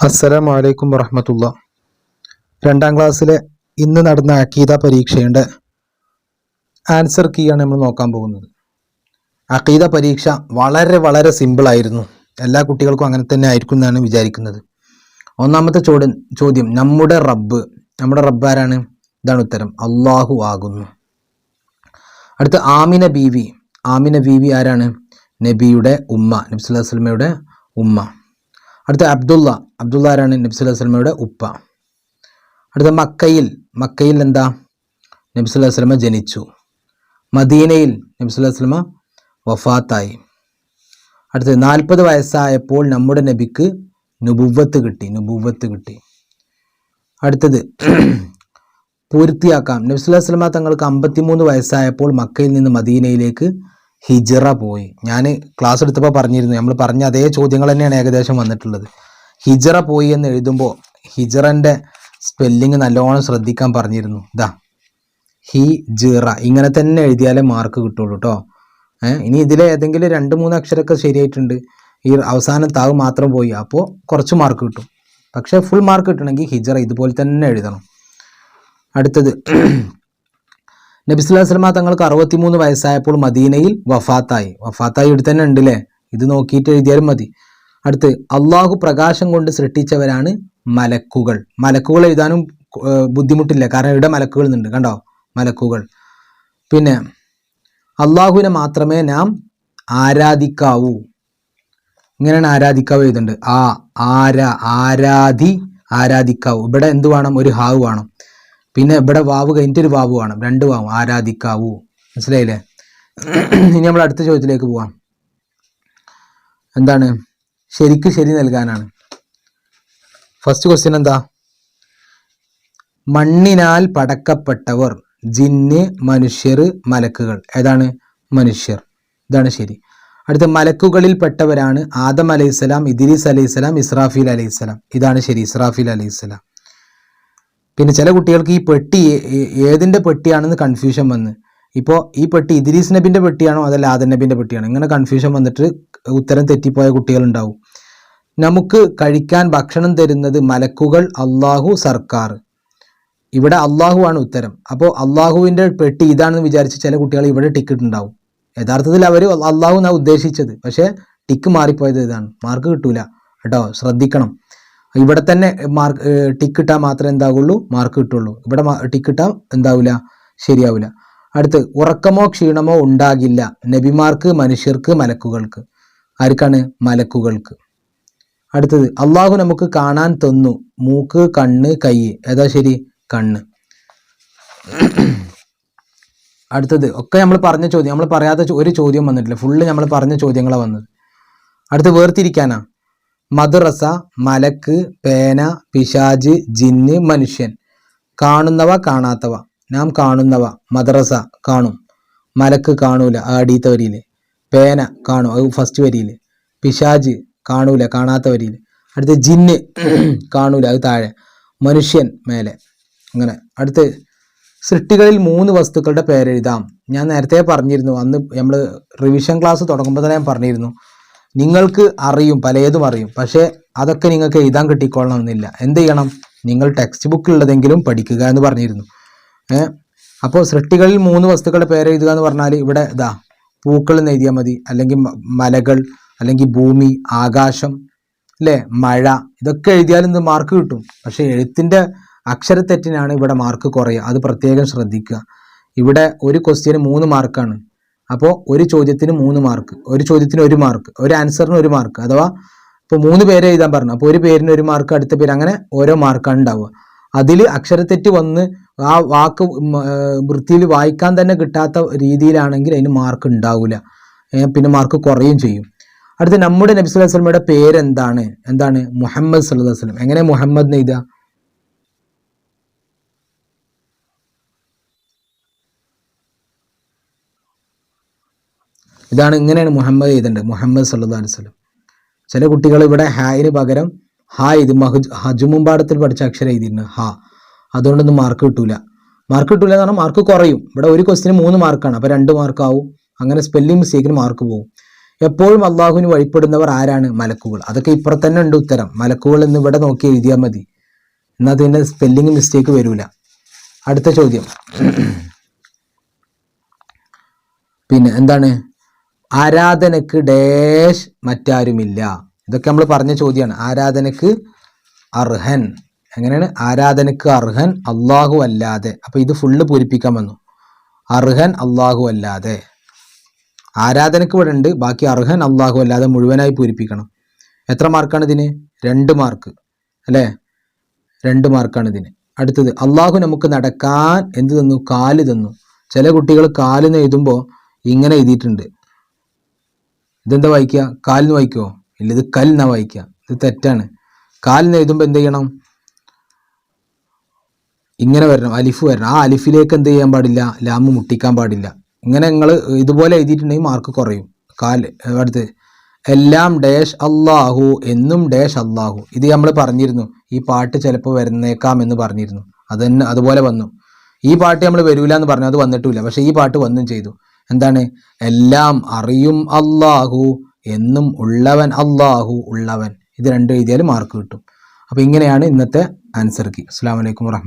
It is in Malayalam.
അസ്സലാമു അലൈക്കും വറഹ്മത്തുള്ളാ. 2ാം ക്ലാസ്സിലെ ഇന്ന് നടന്ന അഖീദ പരീക്ഷയുടെ ആൻസർ കീയാണ് നമ്മൾ നോക്കാൻ പോകുന്നത്. അഖീദ പരീക്ഷ വളരെ വളരെ സിമ്പിളായിരുന്നു. എല്ലാ കുട്ടികൾക്കും അങ്ങനെ തന്നെ ആയിരിക്കും എന്നാണ് വിചാരിക്കുന്നത്. ഒന്നാമത്തെ ചോദ്യം നമ്മുടെ റബ്ബ് ആരാണ്? ഇതാണ് ഉത്തരം, അള്ളാഹു ആകുന്നു. അടുത്ത ആമിന ബീവി ആരാണ്? നബിയുടെ ഉമ്മ, നബി സല്ലല്ലാഹു അലൈഹി വസല്ലമയുടെ ഉമ്മ. അടുത്ത അബ്ദുള്ള ആരാണ്? നബി സല്ലല്ലാഹു അലൈഹി വസല്ലമയുടെ ഉപ്പ. അടുത്ത മക്കയിൽ എന്താ? നബി സല്ലല്ലാഹു അലൈഹി വസല്ലമ ജനിച്ചു. മദീനയിൽ നബി സല്ലല്ലാഹു അലൈഹി വസല്ലമ വഫാത്തായി. അടുത്ത 40 വയസ്സായപ്പോൾ നമ്മുടെ നബിക്ക് നുബുവ്വത്ത് കിട്ടി. അടുത്തത് പൂർത്തിയാക്കാം. നബി സല്ലല്ലാഹു അലൈഹി വസല്ലമ തങ്ങൾക്ക് 53 വയസ്സായപ്പോൾ മക്കയിൽ നിന്ന് മദീനയിലേക്ക് ഹിജ്റ പോയി. ഞാൻ ക്ലാസ് എടുത്തപ്പോൾ പറഞ്ഞിരുന്നു, നമ്മൾ പറഞ്ഞ അതേ ചോദ്യങ്ങൾ തന്നെയാണ് ഏകദേശം വന്നിട്ടുള്ളത്. ഹിജ്റ പോയി എന്ന് എഴുതുമ്പോൾ ഹിജ്റൻ്റെ സ്പെല്ലിങ് നല്ലോണം ശ്രദ്ധിക്കാൻ പറഞ്ഞിരുന്നു. ഹിജ്റ ഇങ്ങനെ തന്നെ എഴുതിയാലേ മാർക്ക് കിട്ടുള്ളൂ കേട്ടോ. ഇനി ഇതിലെ ഏതെങ്കിലും 2-3 അക്ഷരമൊക്കെ ശരിയായിട്ടുണ്ട്, ഈ അവസാനം താവ് മാത്രം പോയി, അപ്പോൾ കുറച്ച് മാർക്ക് കിട്ടും. പക്ഷേ ഫുൾ മാർക്ക് കിട്ടണമെങ്കിൽ ഹിജ്റ ഇതുപോലെ തന്നെ എഴുതണം. അടുത്തത് നബി സല്ലല്ലാഹു അലൈഹി വസല്ലമ തങ്ങൾക്ക് 63 വയസ്സായപ്പോൾ മദീനയിൽ വഫാത്തായി ഇവിടെ തന്നെ ഉണ്ടല്ലേ, ഇത് നോക്കിയിട്ട് എഴുതിയാലും മതി. അടുത്ത് അള്ളാഹു പ്രകാശം കൊണ്ട് സൃഷ്ടിച്ചവരാണ് മലക്കുകൾ എഴുതാനും ബുദ്ധിമുട്ടില്ല, കാരണം ഇവിടെ മലക്കുകൾ ഉണ്ട്, കണ്ടോ മലക്കുകൾ. പിന്നെ അള്ളാഹുവിനെ മാത്രമേ നാം ആരാധിക്കാവൂ. ഇങ്ങനെയാണ് ആരാധിക്കാവൂ എഴുതുന്നുണ്ട്. ആരാധിക്കാവൂ. ഇവിടെ എന്ത് വേണം? ഒരു ഹാവ് വേണം. പിന്നെ ഇവിടെ വാവ് കഴിഞ്ഞിട്ടൊരു വാവ് വേണം, 2 വാവും. ആരാധിക്കാവൂ. മനസ്സിലായില്ലേ? ഇനി നമ്മൾ അടുത്ത ചോദ്യത്തിലേക്ക് പോവാം. എന്താണ്? ശരി നൽകാനാണ്. ഫസ്റ്റ് ക്വസ്റ്റ്യൻ എന്താ? മണ്ണിനാൽ പടക്കപ്പെട്ടവർ ജിന്ന്, മനുഷ്യർ, മലക്കുകൾ. ഏതാണ്? മനുഷ്യർ. ഇതാണ് ശരി. അടുത്ത മലക്കുകളിൽ പെട്ടവരാണ് ആദം അലൈഹിസ്സലാം, ഇദ്രീസ് അലൈഹിസ്സലാം, ഇസ്രാഫീൽ അലൈഹിസ്സലാം. ഇതാണ് ശരി, ഇസ്രാഫീൽ അലൈഹിസ്സലാം. പിന്നെ ചില കുട്ടികൾക്ക് ഈ പെട്ടി ഏതിൻ്റെ പെട്ടിയാണെന്ന് കൺഫ്യൂഷൻ വന്ന്, ഇപ്പോൾ ഈ പെട്ടി ഇദ്രീസ് നബിൻ്റെ പെട്ടിയാണോ അതല്ല ആദം നബിൻ്റെ പെട്ടിയാണോ, ഇങ്ങനെ കൺഫ്യൂഷൻ വന്നിട്ട് ഉത്തരം തെറ്റിപ്പോയ കുട്ടികളുണ്ടാവും. നമുക്ക് കഴിക്കാൻ ഭക്ഷണം തരുന്നത് മലക്കുകൾ, അള്ളാഹു, സർക്കാർ. ഇവിടെ അള്ളാഹു ആണ് ഉത്തരം. അപ്പോൾ അള്ളാഹുവിൻ്റെ പെട്ടി ഇതാണെന്ന് വിചാരിച്ച് ചില കുട്ടികൾ ഇവിടെ ടിക്കറ്റ് ഉണ്ടാവും. യഥാർത്ഥത്തിൽ അവർ അള്ളാഹു എന്നാണ് ഉദ്ദേശിച്ചത്, പക്ഷേ ടിക്ക് മാറിപ്പോയത് ഇതാണ്. മാർക്ക് കിട്ടൂല കേട്ടോ, ശ്രദ്ധിക്കണം. ഇവിടെ തന്നെ ടിക്ക് ഇട്ടാൽ മാത്രമേ എന്താവുള്ളൂ? മാർക്ക് കിട്ടുള്ളൂ. ഇവിടെ ടിക്ക് ഇട്ടാൽ എന്താവില്ല? ശരിയാവില്ല. അടുത്ത് ഉറക്കമോ ക്ഷീണമോ ഉണ്ടാകില്ല നബിമാർക്ക്, മനുഷ്യർക്ക്, മലക്കുകൾക്ക്. ആർക്കാണ്? മലക്കുകൾക്ക്. അടുത്തത് അള്ളാഹു നമുക്ക് കാണാൻ തന്നു മൂക്ക്, കണ്ണ്, കൈ. ഏതാ ശരി? കണ്ണ്. അടുത്തത് ഒക്കെ നമ്മൾ പറഞ്ഞ ചോദ്യം, നമ്മൾ പറയാത്ത ഒരു ചോദ്യം വന്നിട്ടില്ല, ഫുള്ള് നമ്മൾ പറഞ്ഞ ചോദ്യങ്ങളാണ് വന്നത്. അടുത്ത് വേർതിരിക്കാനാ. മദ്രസ, മലക്ക്, പേന, പിശാജ്, ജിന്ന്, മനുഷ്യൻ. കാണുന്നവ, കാണാത്തവ. നാം കാണുന്നവ മദ്രസ കാണും, മലക്ക് കാണൂല, അടിയത്തെ വരിയിൽ. പേന കാണും, അത് ഫസ്റ്റ് വരിയിൽ. പിശാജ് കാണൂല, കാണാത്ത വരിയിൽ. അടുത്ത് ജിന്ന് കാണൂല, അത് താഴെ. മനുഷ്യൻ മേലെ. അങ്ങനെ. അടുത്ത് സൃഷ്ടികളിൽ 3 വസ്തുക്കളുടെ പേരെഴുതാം. ഞാൻ നേരത്തെ പറഞ്ഞിരുന്നു, അന്ന് നമ്മൾ റിവിഷൻ ക്ലാസ് തുടങ്ങുമ്പോൾ തന്നെ ഞാൻ പറഞ്ഞിരുന്നു, നിങ്ങൾക്ക് അറിയും, പലതും അറിയും, പക്ഷേ അതൊക്കെ നിങ്ങൾക്ക് എഴുതാൻ കിട്ടിക്കൊള്ളണമെന്നില്ല. എന്ത് ചെയ്യണം? നിങ്ങൾ ടെക്സ്റ്റ് ബുക്കിലുള്ളതെങ്കിലും പഠിക്കുക എന്ന് പറഞ്ഞിരുന്നു. അപ്പോൾ സൃഷ്ടികളിൽ 3 വസ്തുക്കളുടെ പേരെഴുതുക എന്ന് പറഞ്ഞാൽ ഇവിടെ പൂക്കൾ എന്ന് എഴുതിയാൽ മതി, അല്ലെങ്കിൽ മലകൾ, അല്ലെങ്കിൽ ഭൂമി, ആകാശം, അല്ലേ, മഴ. ഇതൊക്കെ എഴുതിയാലും ഇത് മാർക്ക് കിട്ടും. പക്ഷേ എഴുത്തിൻ്റെ അക്ഷരത്തെറ്റിനാണ് ഇവിടെ മാർക്ക് കുറയുക, അത് പ്രത്യേകം ശ്രദ്ധിക്കുക. ഇവിടെ ഒരു ക്വസ്റ്റ്യന് 3 മാർക്കാണ്. അപ്പോൾ ഒരു ചോദ്യത്തിന് 3 മാർക്ക്, ഒരു ചോദ്യത്തിന് 1 മാർക്ക്, ഒരു ആൻസറിന് 1 മാർക്ക്. അഥവാ ഇപ്പോൾ 3 പേരെ എഴുതാൻ പറഞ്ഞു, അപ്പോൾ ഒരു പേരിന് 1 മാർക്ക്, അടുത്ത പേര്, അങ്ങനെ ഓരോ മാർക്കാണ് ഉണ്ടാവുക. അതിൽ അക്ഷരത്തെറ്റ് വന്ന് ആ വാക്ക് വൃത്തിയിൽ വായിക്കാൻ തന്നെ കിട്ടാത്ത രീതിയിലാണെങ്കിൽ അതിന് മാർക്ക് ഉണ്ടാവില്ല, പിന്നെ മാർക്ക് കുറയും ചെയ്യും. അടുത്ത് നമ്മുടെ നബി സല്ലല്ലാഹു അലൈഹി വസല്ലമയുടെ പേരെന്താണ്? എന്താണ്? മുഹമ്മദ് സല്ലല്ലാഹു അലൈഹി വസല്ലം. എങ്ങനെ മുഹമ്മദ് എഴുതുക? ഇങ്ങനെയാണ് മുഹമ്മദ് എഴുതേണ്ടത്, മുഹമ്മദ് സല്ലല്ലാഹു അലൈഹി വസല്ലം. ചില കുട്ടികൾ ഇവിടെ ഹായിന് പകരം ഇത് ഹജുമുമ്പാടത്തിൽ പഠിച്ച അക്ഷരം എഴുതിയിട്ടുണ്ട്, അതുകൊണ്ടൊന്നും മാർക്ക് കിട്ടൂല എന്ന് പറഞ്ഞാൽ മാർക്ക് കുറയും. ഇവിടെ ഒരു ക്വസ്റ്റിന് 3 മാർക്കാണ്, അപ്പോൾ 2 മാർക്കാവും. അങ്ങനെ സ്പെല്ലിംഗ് മിസ്റ്റേക്കിന് മാർക്ക് പോകും. എപ്പോഴും അള്ളാഹുവിന് വഴിപ്പെടുന്നവർ ആരാണ്? മലക്കുകൾ. അതൊക്കെ ഇപ്പുറത്ത് തന്നെ ഉണ്ട് ഉത്തരം. മലക്കുകൾ എന്ന് ഇവിടെ നോക്കി എഴുതിയാൽ മതി, എന്നാൽ അതിൻ്റെ സ്പെല്ലിംഗ് മിസ്റ്റേക്ക് വരൂല. അടുത്ത ചോദ്യം പിന്നെ എന്താണ്? ആരാധനക്ക് ഡാഷ് മറ്റാരുമില്ല. ഇതൊക്കെ നമ്മൾ പറഞ്ഞ ചോദ്യമാണ്. ആരാധനക്ക് അർഹൻ എങ്ങനെയാണ്? ആരാധനക്ക് അർഹൻ അള്ളാഹു അല്ലാതെ. അപ്പൊ ഇത് ഫുള്ള് പൂരിപ്പിക്കാൻ വന്നു. അർഹൻ അള്ളാഹു അല്ലാതെ. ആരാധനക്ക് ഇവിടെ ഉണ്ട്, ബാക്കി അർഹൻ അള്ളാഹു അല്ലാതെ മുഴുവനായി പൂരിപ്പിക്കണം. എത്ര മാർക്കാണ് ഇതിന്? 2 മാർക്ക് അല്ലേ? 2 മാർക്കാണ് ഇതിന്. അടുത്തത്, അള്ളാഹു നമുക്ക് നടക്കാൻ എന്ത് തന്നു? കാല് തന്നു. ചില കുട്ടികൾ കാലിന്ന് എഴുതുമ്പോൾ ഇങ്ങനെ എഴുതിയിട്ടുണ്ട്. ഇതെന്താ വായിക്കുക? കാലിന്ന് വായിക്കുമോ? ഇല്ല, ഇത് കല്ലെന്നാ വായിക്കുക. ഇത് തെറ്റാണ്. കാലിന്ന് എഴുതുമ്പോൾ എന്ത് ചെയ്യണം? ഇങ്ങനെ വരണം, അലിഫ് വരണം. ആ അലിഫിലേക്ക് എന്ത് ചെയ്യാൻ പാടില്ല? ലാമ് മുട്ടിക്കാൻ പാടില്ല. ഇങ്ങനെ നിങ്ങൾ ഇതുപോലെ എഴുതിയിട്ടുണ്ടെങ്കിൽ മാർക്ക് കുറയും. കാല്. അടുത്ത്, എല്ലാം ഡാഷ് അള്ളാഹു, എന്നും ഡാഷ് അള്ളാഹു. ഇത് നമ്മൾ പറഞ്ഞിരുന്നു. ഈ പാട്ട് ചിലപ്പോൾ വരുന്നേക്കാം എന്ന് പറഞ്ഞിരുന്നു. അതന്നെ അതുപോലെ വന്നു. ഈ പാട്ട് നമ്മൾ വരൂല എന്ന് പറഞ്ഞു, അത് വന്നിട്ടില്ല. പക്ഷെ ഈ പാട്ട് വന്നും ചെയ്തു. എന്താണ്? എല്ലാം അറിയും അള്ളാഹു, എന്നും ഉള്ളവൻ അള്ളാഹു, ഉള്ളവൻ. ഇത് രണ്ടും എഴുതിയാൽ മാർക്ക് കിട്ടും. അപ്പോൾ ഇങ്ങനെയാണ് ഇന്നത്തെ ആൻസർ കീ. അസ്സലാമു അലൈക്കും വറഹ്മത്തുള്ളാഹി.